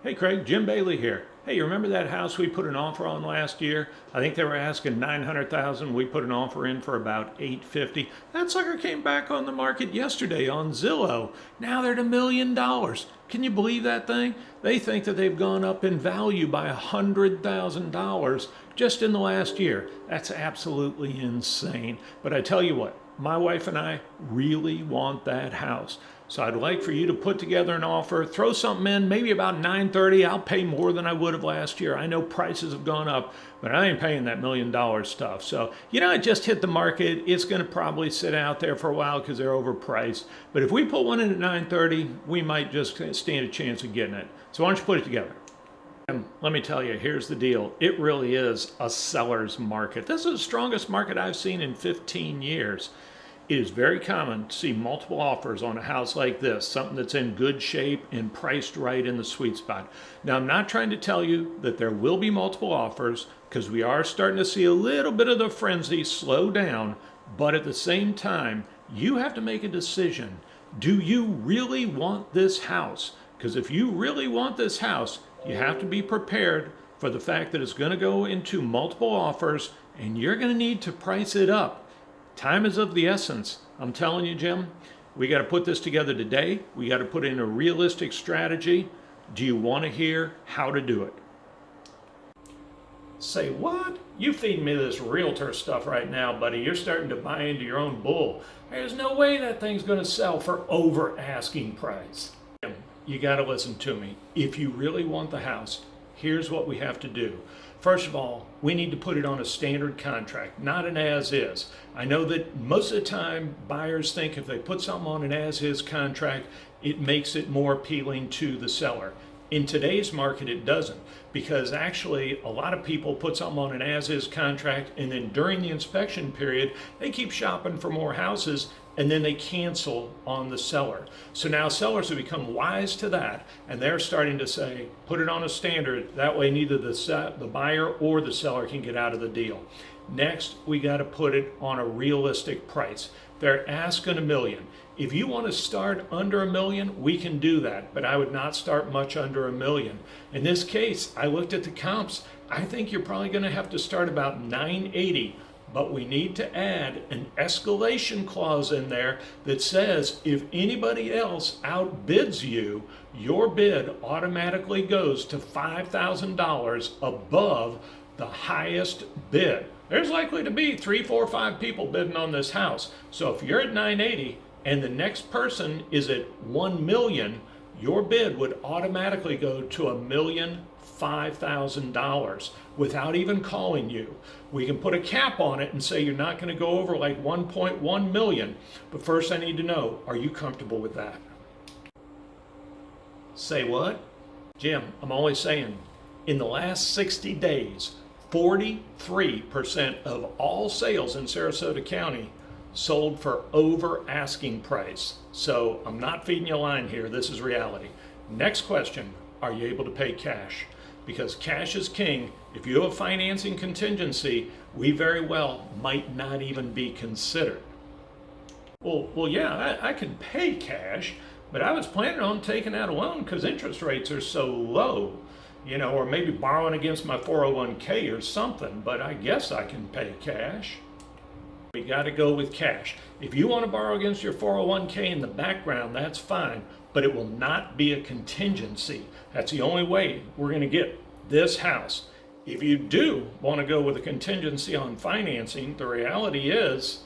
Hey Craig, Jim Bailey here. Hey, you remember that house we put an offer on last year? I think they were asking 900,000. We put an offer in for about 850. That sucker came back on the market yesterday on Zillow. Now they're at $1 million. Can you believe that thing? They think that they've gone up in value by $100,000 just in the last year. That's absolutely insane. But I tell you what, my wife and I really want that house. So I'd like for you to put together an offer, throw something in, maybe about 930. I'll pay more than I would have last year. I know prices have gone up, but I ain't paying that $1 million stuff. So, it just hit the market. It's going to probably sit out there for a while because they're overpriced. But if we put one in at 930, we might just stand a chance of getting it. So why don't you put it together? And let me tell you, here's the deal. It really is a seller's market. This is the strongest market I've seen in 15 years. It is very common to see multiple offers on a house like this, something that's in good shape and priced right in the sweet spot. Now, I'm not trying to tell you that there will be multiple offers because we are starting to see a little bit of the frenzy slow down, but at the same time, you have to make a decision. Do you really want this house? Because if you really want this house, you have to be prepared for the fact that it's going to go into multiple offers and you're going to need to price it up. Time is of the essence. I'm telling you, Jim, we got to put this together today. We got to put in a realistic strategy. Do you want to hear how to do it? Say, what? You feeding me this realtor stuff right now, buddy. You're starting to buy into your own bull. There's no way that thing's going to sell for over asking price. Jim, you got to listen to me. If you really want the house, here's what we have to do. First of all, we need to put it on a standard contract, not an as-is. I know that most of the time buyers think if they put something on an as-is contract, it makes it more appealing to the seller. In today's market, it doesn't, because actually a lot of people put something on an as-is contract and then during the inspection period, they keep shopping for more houses and then they cancel on the seller. So now sellers have become wise to that and they're starting to say, put it on a standard. That way neither the buyer or the seller can get out of the deal. Next, we got to put it on a realistic price. They're asking $1 million. If you want to start under $1 million, we can do that, but I would not start much under $1 million. In this case, I looked at the comps. I think you're probably going to have to start about 980. But we need to add an escalation clause in there that says if anybody else outbids you, your bid automatically goes to $5,000 above the highest bid. There's likely to be 3, 4, 5 people bidding on this house. So if you're at 980 and the next person is at 1 million, your bid would automatically go to $1,005,000 without even calling you. We can put a cap on it and say you're not going to go over like 1.1 million. But first I need to know, are you comfortable with that? Say what? Jim, I'm always saying, in the last 60 days, 43% of all sales in Sarasota County sold for over asking price. So I'm not feeding you a line here. This is reality. Next question, are you able to pay cash? Because cash is king. If you have a financing contingency, we very well might not even be considered. Well, yeah, I can pay cash, but I was planning on taking out a loan because interest rates are so low, or maybe borrowing against my 401k or something, but I guess I can pay cash. We got to go with cash. If you want to borrow against your 401k in the background, that's fine, but it will not be a contingency. That's the only way we're going to get this house. If you do want to go with a contingency on financing, the reality is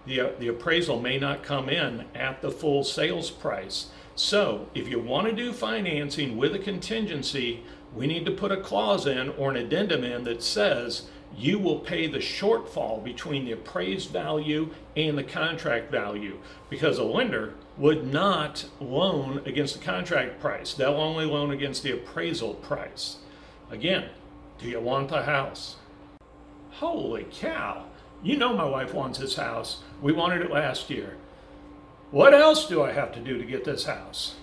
the appraisal may not come in at the full sales price. So if you want to do financing with a contingency, we need to put a clause in or an addendum in that says you will pay the shortfall between the appraised value and the contract value, because a lender would not loan against the contract price. They'll only loan against the appraisal price. Again, do you want the house? Holy cow. You know my wife wants this house. We wanted it last year. What else do I have to do to get this house?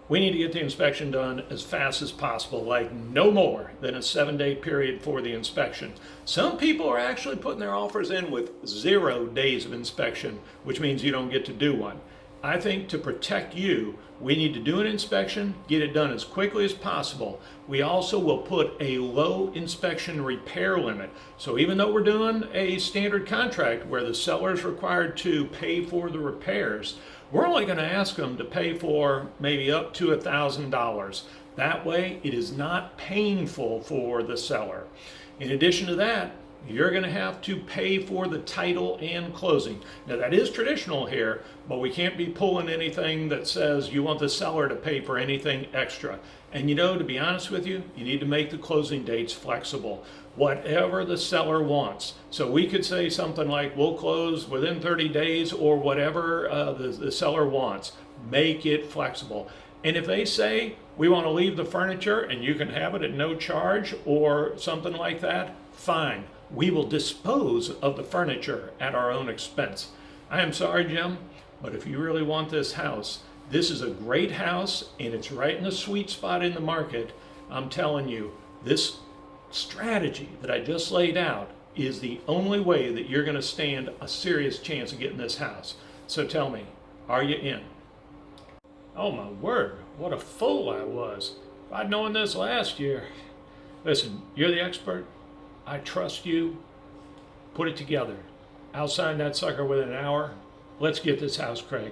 We need to get the inspection done as fast as possible, like no more than a 7-day period for the inspection. Some people are actually putting their offers in with 0 days of inspection, which means you don't get to do one. I think to protect you, we need to do an inspection, get it done as quickly as possible. We also will put a low inspection repair limit. So even though we're doing a standard contract where the seller is required to pay for the repairs, we're only going to ask them to pay for maybe up to $1,000. That way it is not painful for the seller. In addition to that, you're going to have to pay for the title and closing. Now that is traditional here, but we can't be pulling anything that says you want the seller to pay for anything extra. And to be honest with you, you need to make the closing dates flexible, whatever the seller wants. So we could say something like, we'll close within 30 days or whatever the seller wants. Make it flexible. And if they say, we want to leave the furniture and you can have it at no charge or something like that, fine. We will dispose of the furniture at our own expense. I am sorry, Jim, but if you really want this house, this is a great house and it's right in the sweet spot in the market. I'm telling you, this strategy that I just laid out is the only way that you're going to stand a serious chance of getting this house. So tell me, are you in? Oh my word, what a fool I was. If I'd known this last year. Listen, you're the expert. I trust you. Put it together. I'll sign that sucker within an hour. Let's get this house, Craig.